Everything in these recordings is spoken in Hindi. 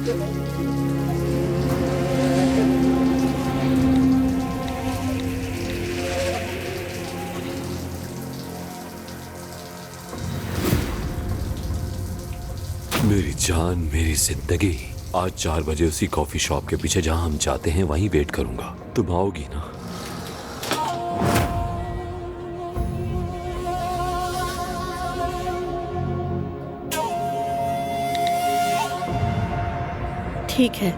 मेरी जान, मेरी जिंदगी, आज 4 बजे उसी कॉफी शॉप के पीछे जहां हम जाते हैं वहीं वेट करूंगा। तुम आओगी ना? ठीक है।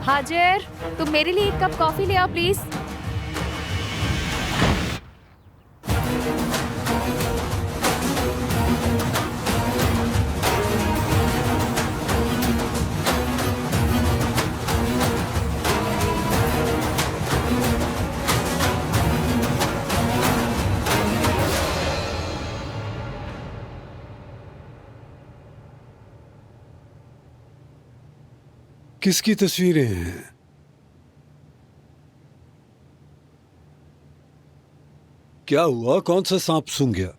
हाजिर, तुम मेरे लिए 1 कप कॉफी ले आओ प्लीज। किसकी तस्वीरें हैं? क्या हुआ? कौन सा सांप सूंघ गया?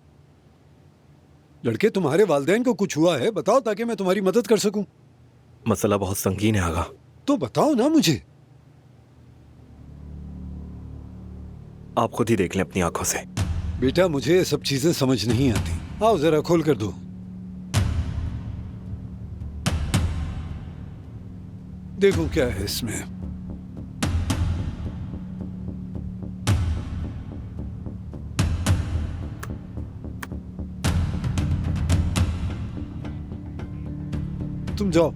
लड़के, तुम्हारे वालिदैन को कुछ हुआ है? बताओ ताकि मैं तुम्हारी मदद कर सकूं। मसला बहुत संगीन है आगा। तो बताओ ना मुझे। आप खुद ही देख लें अपनी आंखों से। बेटा, मुझे ये सब चीजें समझ नहीं आती। आओ जरा खोल कर दो। देखो क्या है इसमें। तुम जाओ।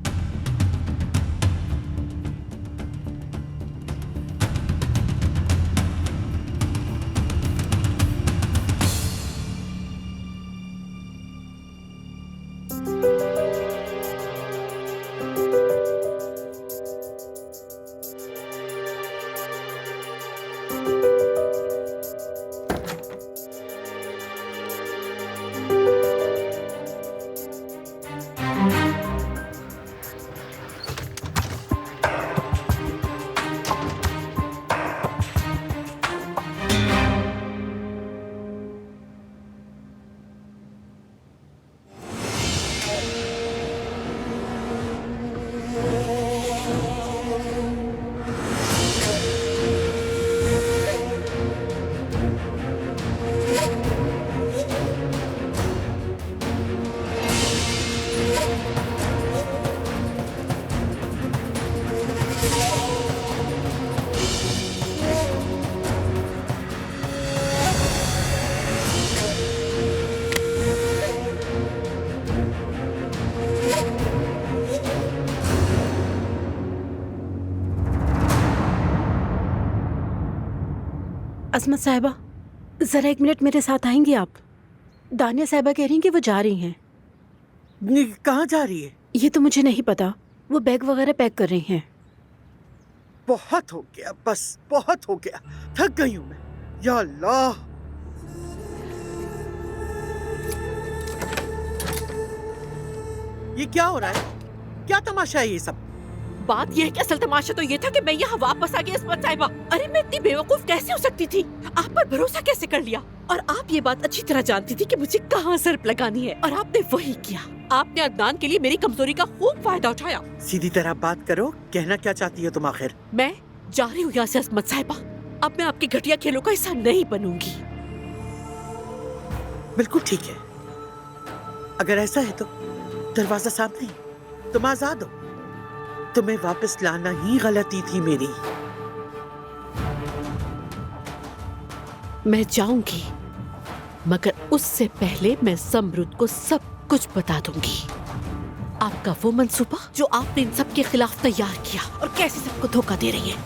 अजमत साहिबा, जरा 1 मिनट मेरे साथ आएंगी आप? दानिया साहिबा कह रही हैं कि वो जा रही हैं। कहाँ जा रही है? ये तो मुझे नहीं पता। वो बैग वगैरह पैक कर रही हैं। बहुत हो गया, बस बहुत हो गया। थक गई हूँ मैं। या अल्लाह। ये क्या हो रहा है? क्या तमाशा है ये सब? बात यह है कि असल तमाशा तो ये था कि मैं यहाँ वापस आ गई अजमत साहिबा। अरे मैं इतनी बेवकूफ कैसे हो सकती थी? आप पर भरोसा कैसे कर लिया? और आप ये बात अच्छी तरह जानती थी कि मुझे कहाँ सर्फ लगानी है, और आपने वही किया। आपने अदनान के लिए मेरी कमजोरी का खूब फायदा उठाया। सीधी तरह बात करो, कहना क्या चाहती हो तुम आखिर? मैं जा रही हूँ यहाँ से अजमत साहिबा। अब मैं आपके घटिया खेलों का हिस्सा नहीं बनूंगी। बिल्कुल ठीक है। अगर ऐसा है तो दरवाजा सामने ही, तुम आजाद हो। तुम्हें वापस लाना ही गलती थी मेरी। मैं जाऊंगी, मगर उससे पहले मैं ज़मरुद को सब कुछ बता दूंगी। आपका वो मंसूबा जो आपने इन सब के खिलाफ तैयार किया और कैसे सबको धोखा दे रही है।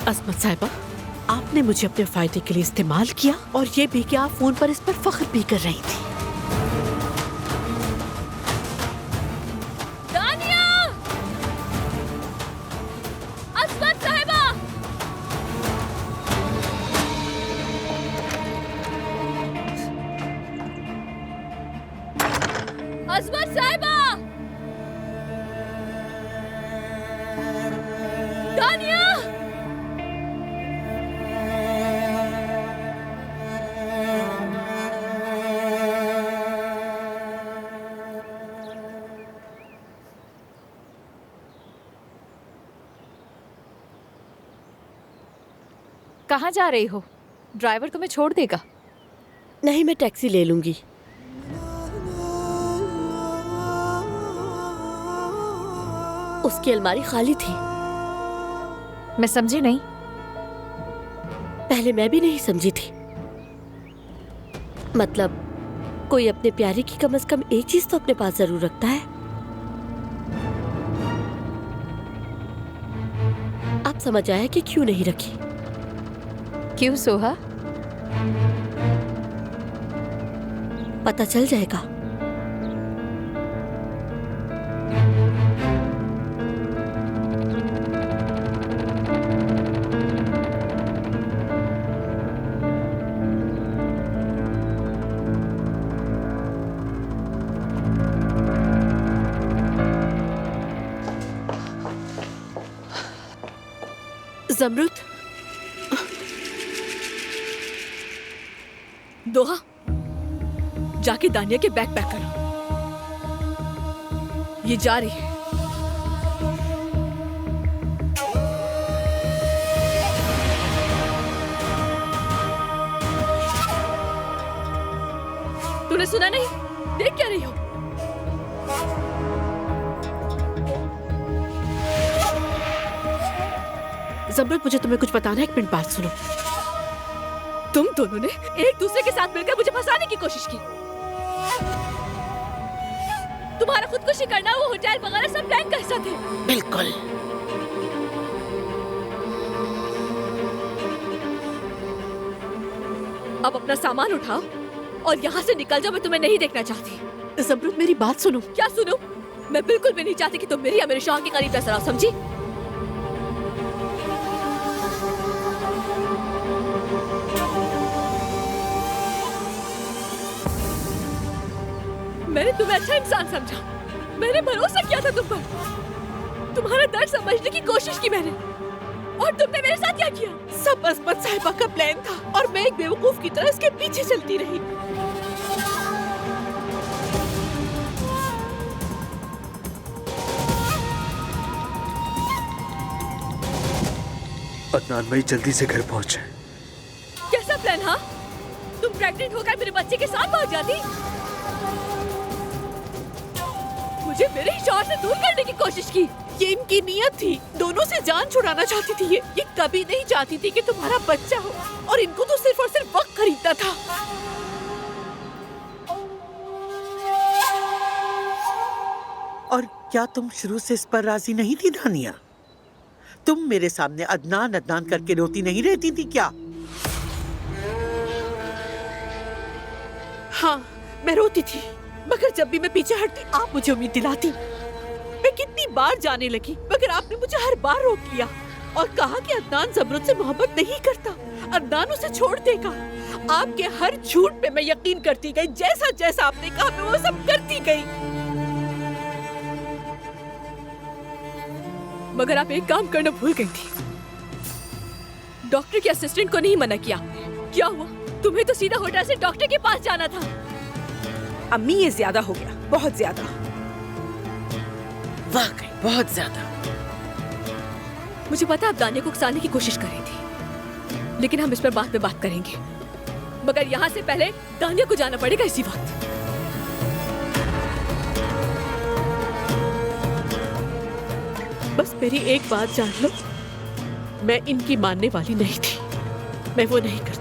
असमत साहिबा, आपने मुझे अपने फायदे के लिए इस्तेमाल किया और ये भी कि आप फोन पर इस पर फख्र भी कर रही थी। दानिया! असमत साहिबा! असमत साहिबा! दानिया! कहाँ जा रही हो? ड्राइवर तुम्हें छोड़ देगा। नहीं, मैं टैक्सी ले लूंगी। उसकी अलमारी खाली थी। मैं समझी नहीं। पहले मैं भी नहीं समझी थी। मतलब कोई अपने प्यारे की कम से कम एक चीज तो अपने पास जरूर रखता है। आप समझ आया कि क्यों नहीं रखी? क्यों सोहा? पता चल जाएगा। जमरुद, दोहा, जाके दानिया के बैग पैक करो। ये जा रही है। तूने सुना नहीं? देख क्या रही हो? जमरुद, मुझे तुम्हें कुछ बताना है। एक मिनट बात सुनो। तुम दोनों ने एक दूसरे के साथ मिलकर मुझे फंसाने की कोशिश की। तुम्हारा खुदकुशी करना, वो होटल वगैरह सब प्लान का हिस्सा थे। बिल्कुल। अब अपना सामान उठाओ और यहाँ से निकल जाओ। मैं तुम्हें नहीं देखना चाहती। जमरुद, मेरी बात सुनो। क्या सुनो? मैं बिल्कुल भी नहीं चाहती कि तुम मेरी या मेरे शौहर के करीब नजर आओ, समझी? मैंने तुम्हें अच्छा इंसान समझा। मैंने भरोसा किया था तुम पर। तुम्हारा दर्द समझने की कोशिश की मैंने, और तुमने मेरे साथ क्या किया? सब असमत साहिबा का प्लान था और मैं एक बेवकूफ की तरह इसके पीछे चलती रही। अदनान भाई जल्दी से घर पहुंचे। कैसा प्लान? हाँ, तुम प्रेग्नेंट होकर मेरे बच्चे के साथ भाग जाती, मुझे मेरे ही शौहर से दूर करने की कोशिश की। ये इनकी नीयत थी। दोनों से जान छुड़ाना चाहती थी। ये कभी नहीं चाहती थी कि तुम्हारा बच्चा हो, और इनको तो सिर्फ और सिर्फ वक्त खरीदना था। और क्या तुम शुरू से इस पर राजी नहीं थी दानिया? तुम मेरे सामने अदनान अदनान करके रोती नहीं रहती थी क्या? हाँ, मैं रोती थी, मगर जब भी मैं पीछे हटती आप मुझे उम्मीद दिलाती। मैं कितनी बार जाने लगी, मगर आपने मुझे हर बार रोक लिया और कहा कि अदनान जमरुद से मोहब्बत नहीं करता, अदनान उसे छोड़ देगा। आपके हर झूठ पे मैं यकीन करती गई। जैसा जैसा आपने कहा मैं वो सब करती गई। मगर आप एक काम करना भूल गई थी। डॉक्टर के असिस्टेंट को नहीं मना किया। क्या हुआ? तुम्हें तो सीधा होटल से डॉक्टर के पास जाना था। अम्मी, ये ज्यादा हो गया, बहुत ज्यादा। वाकई बहुत ज्यादा। मुझे पता आप दानिया को उकसाने की कोशिश कर रही थी, लेकिन हम इस पर बाद में बात करेंगे। मगर यहाँ से पहले दानिया को जाना पड़ेगा इसी वक्त। बस मेरी एक बात जान लो, मैं इनकी मानने वाली नहीं थी। मैं वो नहीं करती।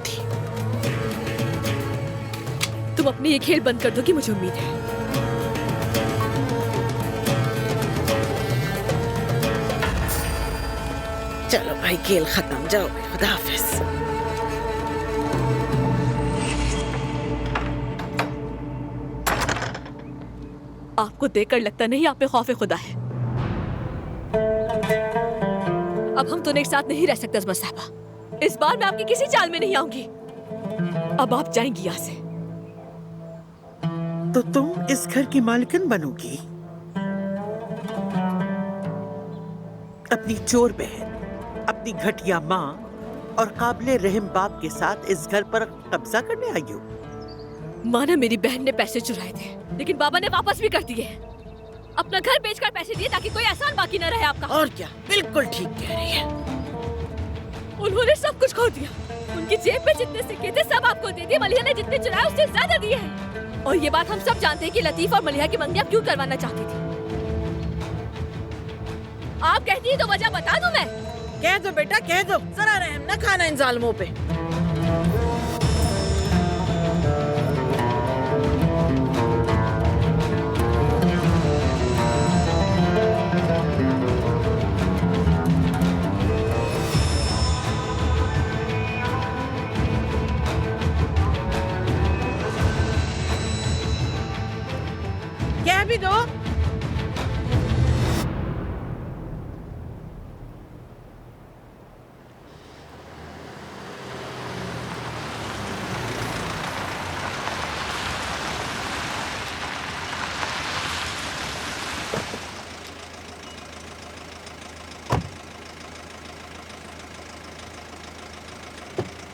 तुम अपने ये खेल बंद कर दो कि मुझे उम्मीद है। चलो भाई, खेल खत्म, जाओ भाई, खुदा हाफिज। आपको देखकर लगता नहीं आप पे खौफ खुदा है। अब हम दोनों एक साथ नहीं रह सकते अजमत साहबा। इस बार मैं आपकी किसी चाल में नहीं आऊंगी। अब आप जाएंगी यहाँ से। तो तुम इस घर की मालकिन बनोगी? अपनी चोर बहन, अपनी घटिया माँ और काबिले रहम बाप के साथ इस घर पर कब्जा करने आई हो? माना मेरी बहन ने पैसे चुराए थे, लेकिन बाबा ने वापस भी कर दिए। अपना घर बेचकर पैसे दिए ताकि कोई एहसान बाकी न रहे आपका। और क्या, बिल्कुल ठीक कह रही है। उन्होंने सब कुछ खो दिया। उनकी जेब में जितने सिक्के थे सब आपको दे दिए। मलिहा ने जितने चुराए उससे ज्यादा दिए हैं। और ये बात हम सब जानते हैं कि लतीफ और मलिहा की मंगनी आप क्यों करवाना चाहती थी। आप कहती हैं तो वजह बता दूं मैं? कह दो बेटा, कह दो, जरा रहम न खाना इन जालिमों पे। कह भी दो।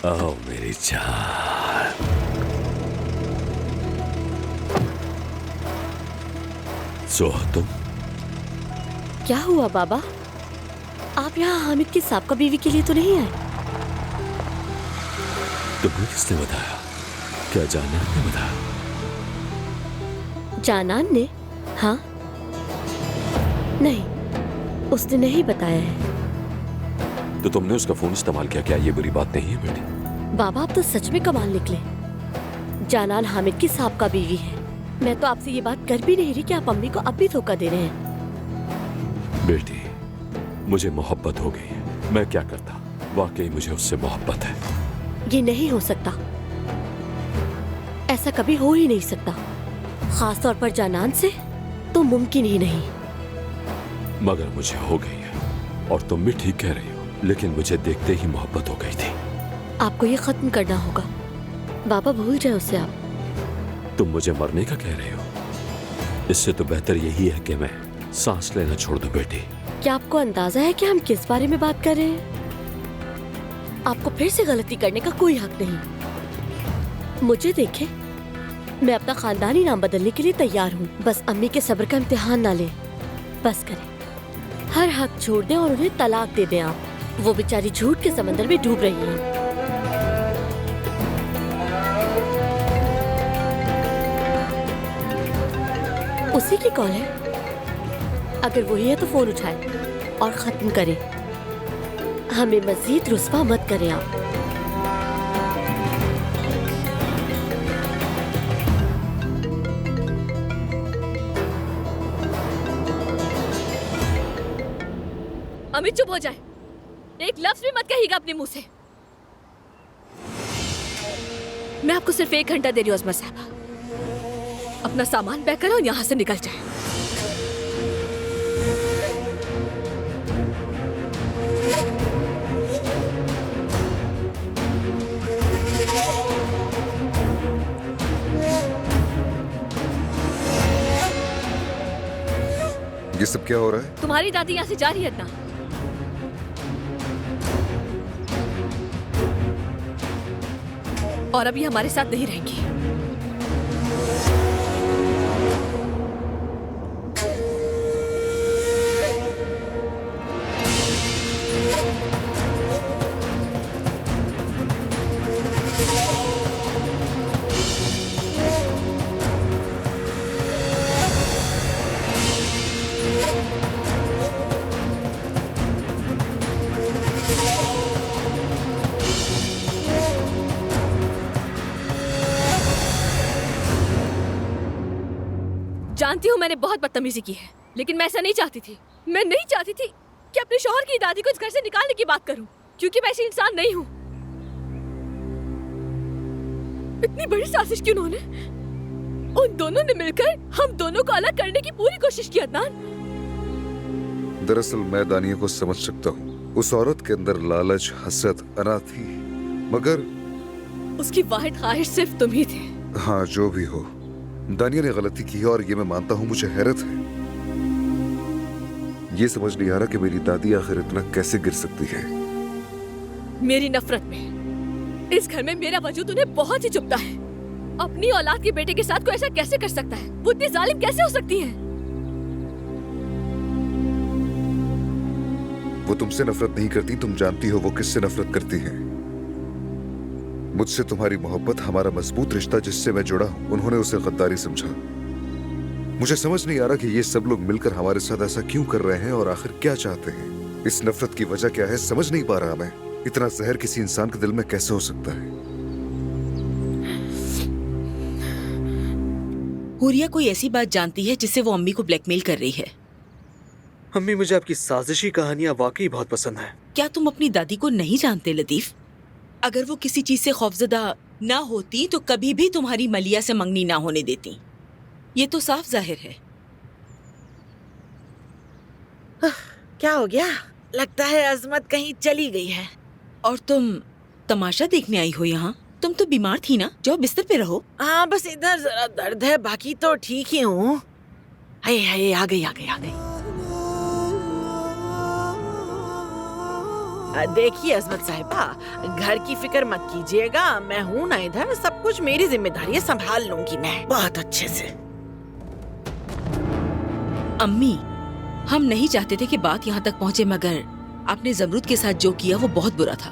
आओ मेरी जान। सो तुम क्या हुआ बाबा? आप यहाँ हामिद की साबका बीवी के लिए तो नहीं आए? तुम्हें किसने बताया? क्या जानान ने बताया? जानान ने? हाँ, नहीं, उसने नहीं बताया है। तो तुमने उसका फोन इस्तेमाल किया? क्या ये बुरी बात नहीं है बेटी? बाबा आप तो सच में कमाल निकले। जानान हामिद की साबका बीवी है। मैं तो आपसे ये बात कर भी नहीं रही कि आप अम्मी को अब भी धोखा दे रहे हैं। बेटी, मुझे मोहब्बत हो गई है। मैं क्या करता? वाकई मुझे उससे मोहब्बत है। ये नहीं हो सकता, ऐसा कभी हो ही नहीं सकता। खास तौर पर जानान से तो मुमकिन ही नहीं। मगर मुझे हो गई है। और तुम भी ठीक कह रही हो, लेकिन मुझे देखते ही मोहब्बत हो गई थी। आपको ये खत्म करना होगा। बाबा भूल जाए उसे आप। तुम मुझे मरने का कह रहे हो? इससे तो बेहतर यही है कि मैं सांस लेना छोड़ दूं बेटी। क्या आपको अंदाजा है कि हम किस बारे में बात कर रहे हैं? आपको फिर से गलती करने का कोई हक नहीं। मुझे देखे, मैं अपना खानदानी नाम बदलने के लिए तैयार हूँ। बस अम्मी के सब्र का इम्तिहान ना ले। बस करें, हर हक छोड़ दें और उन्हें तलाक दे दें आप। वो बेचारी झूठ के समंदर में डूब रही है। उसी की कॉल है। अगर वही है तो फोन उठाए और खत्म करें। हमें मजीद रुस्वा मत करें आप। अमित चुप हो जाए। एक लफ्ज भी मत कहिएगा अपने मुंह से। मैं आपको सिर्फ 1 घंटा दे रही हूँ अजमत साहबा। अपना सामान पैक करो और यहाँ से निकल जाए। ये सब क्या हो रहा है? तुम्हारी दादी यहाँ से जा रही है ना। और अभी हमारे साथ नहीं रहेंगी। जानती हूँ मैंने बहुत बदतमीजी की है, लेकिन मैं ऐसा नहीं चाहती थी। मैं नहीं चाहती थी कि अपने शौहर की दादी को इस घर से निकालने की बात करूं, क्योंकि मैं ऐसी इंसान नहीं हूं। इतनी बड़ी साजिश क्यों उन्होंने? उन दोनों ने मिलकर हम दोनों को अलग करने की पूरी कोशिश की अदनान। दरअसल मैं दानिया को समझ सकता हूँ। उस औरत के अंदर लालच, हसरत, अना थी, मगर उसकी वाहिद ख्वाहिश सिर्फ तुम ही थे। हाँ, जो भी हो, दानिया ने गलती की है और ये मैं मानता हूँ। मुझे हैरत है, ये समझ नहीं आ रहा कि मेरी दादी आखिर इतना कैसे गिर सकती है। मेरी नफरत में इस घर में मेरा वजूद उन्हें बहुत ही चुभता है। अपनी औलाद के बेटे के साथ कोई ऐसा कैसे कर सकता है? वो इतनी जालिम कैसे हो सकती है? वो तुमसे नफरत नहीं करती, तुम जानती हो वो किससे नफरत करती है। मुझसे तुम्हारी मोहब्बत, हमारा मजबूत रिश्ता जिससे मैं जुड़ा हूं, उन्होंने उसे गद्दारी समझा। मुझे समझ नहीं आ रहा कि ये सब लोग मिलकर हमारे साथ ऐसा क्यों कर रहे हैं और आखिर क्या चाहते हैं। इस नफरत की वजह क्या है समझ नहीं पा रहा मैं। इतना जहर किसी इंसान के दिल में कैसे हो सकता है? हुरिया कोई ऐसी बात जानती है जिससे वो अम्मी को ब्लैकमेल कर रही है। अम्मी, मुझे आपकी साजिशी कहानियां वाकई बहुत पसंद है। क्या तुम अपनी दादी को नहीं जानते लतीफ? अगर वो किसी चीज से खौफजदा ना होती तो कभी भी तुम्हारी मलिया से मंगनी ना होने देती। ये तो साफ जाहिर है। क्या हो गया? लगता है अजमत कहीं चली गई है। और तुम तमाशा देखने आई हो यहाँ? तुम तो बीमार थी ना, जाओ बिस्तर पे रहो। हाँ, बस इधर जरा दर्द है, बाकी तो ठीक ही हूँ। हाय हाय, आ गई आ गई आ गई। देखिए अजमत साहिबा, घर की फिक्र मत कीजिएगा, मैं हूँ ना इधर। सब कुछ मेरी जिम्मेदारी है, संभाल लूंगी मैं बहुत अच्छे से। अम्मी, हम नहीं चाहते थे कि बात यहाँ तक पहुँचे, मगर आपने जमरूद के साथ जो किया वो बहुत बुरा था।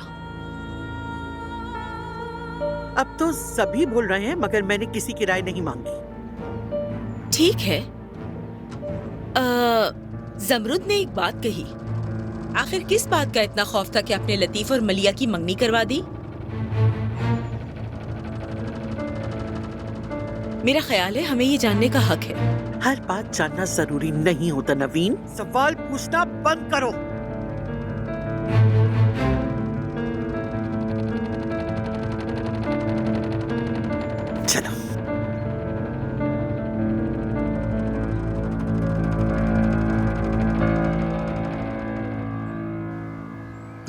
अब तो सभी भूल रहे हैं, मगर मैंने किसी की राय नहीं मांगी। ठीक है। जमरूद ने एक बात कही। आखिर किस बात का इतना खौफ था कि आपने लतीफ और मलिया की मंगनी करवा दी? मेरा ख्याल है हमें ये जानने का हक है। हर बात जानना जरूरी नहीं होता नवीन। सवाल पूछना बंद करो। चलो।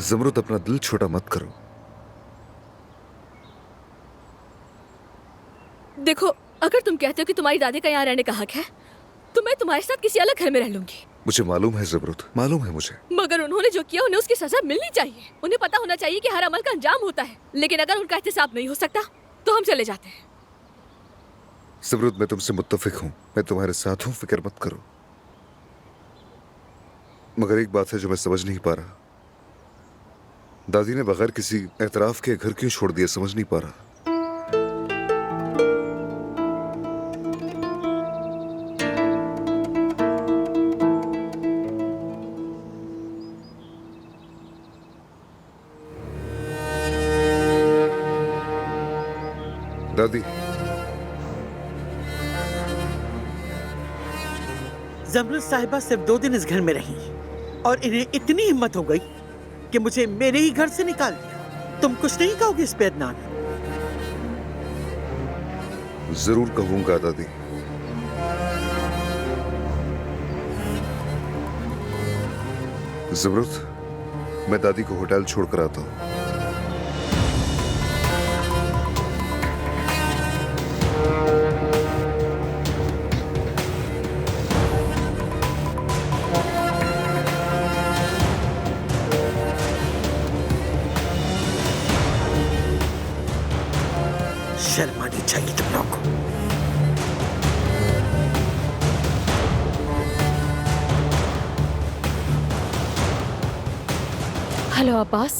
जमरूद, अपना दिल छोटा मत करो। देखो, अगर तुम कहते हो कि तुम्हारी दादी का यहाँ रहने का हक है, तो मैं तुम्हारे साथ किसी अलग घर में रह लूंगी। मुझे मालूम है जमरूद, मालूम है मुझे। मगर उन्होंने जो किया उन्हें उसकी सजा मिलनी चाहिए। उन्हें पता होना चाहिए कि हर अमल का अंजाम होता है। लेकिन अगर उनका एहतसाब नहीं हो सकता तो हम चले जाते हैं। जमरूद, मैं तुमसे मुत्तफिक हूँ, मैं तुम्हारे साथ हूँ, फिक्र मत करो। मगर एक बात है जो मैं समझ नहीं पा रहा। दादी ने बगैर किसी एतराफ के घर क्यों छोड़ दिया, समझ नहीं पा रहा। दादी, जमरूद साहिबा सिर्फ 2 दिन इस घर में रही और इन्हें इतनी हिम्मत हो गई कि मुझे मेरे ही घर से निकाल दिया। तुम कुछ नहीं कहोगे इस पे अदनान? जरूर कहूंगा दादी। जमरूद, मैं दादी को होटल छोड़कर आता हूँ। शर्म आनी चाहिए तुम लोगों को। हेलो अब्बास।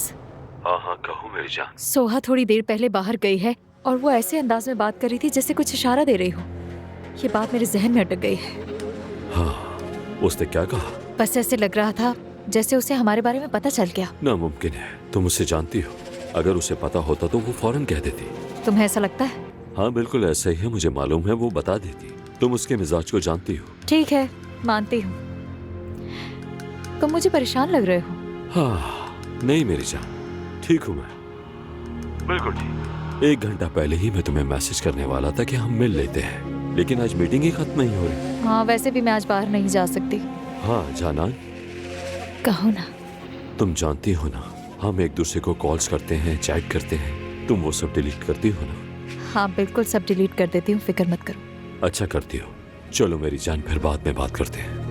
हाँ हाँ, कहो मेरी जान। सोहा थोड़ी देर पहले बाहर गई है और वो ऐसे अंदाज में बात कर रही थी जैसे कुछ इशारा दे रही हो। ये बात मेरे जहन में अटक गई है। हाँ, उसने क्या कहा? बस ऐसे लग रहा था जैसे उसे हमारे बारे में पता चल गया। नामुमकिन है, तुम उससे जानती हो। अगर उसे पता होता तो वो फौरन कह देती। तुम्हें ऐसा लगता है? हाँ बिल्कुल ऐसा ही है, मुझे मालूम है वो बता देती। तुम उसके मिजाज को जानती हो। ठीक है, मानती हूँ। तुम मुझे परेशान लग रहे हो। हाँ नहीं मेरी जान, ठीक हूँ मैं, बिल्कुल ठीक। 1 घंटा पहले ही मैं तुम्हें मैसेज करने वाला था कि हम मिल लेते हैं, लेकिन आज मीटिंग ही खत्म नहीं हो रही। हाँ वैसे भी मैं आज बाहर नहीं जा सकती। हाँ जाना, कहो ना। तुम जानती हो ना, हम एक दूसरे को कॉल्स करते हैं, चैट करते हैं, तुम वो सब डिलीट करती हो ना? हाँ बिल्कुल सब डिलीट कर देती हूँ, फिक्र मत करो। अच्छा करती हो। चलो मेरी जान, फिर बाद में बात करते हैं।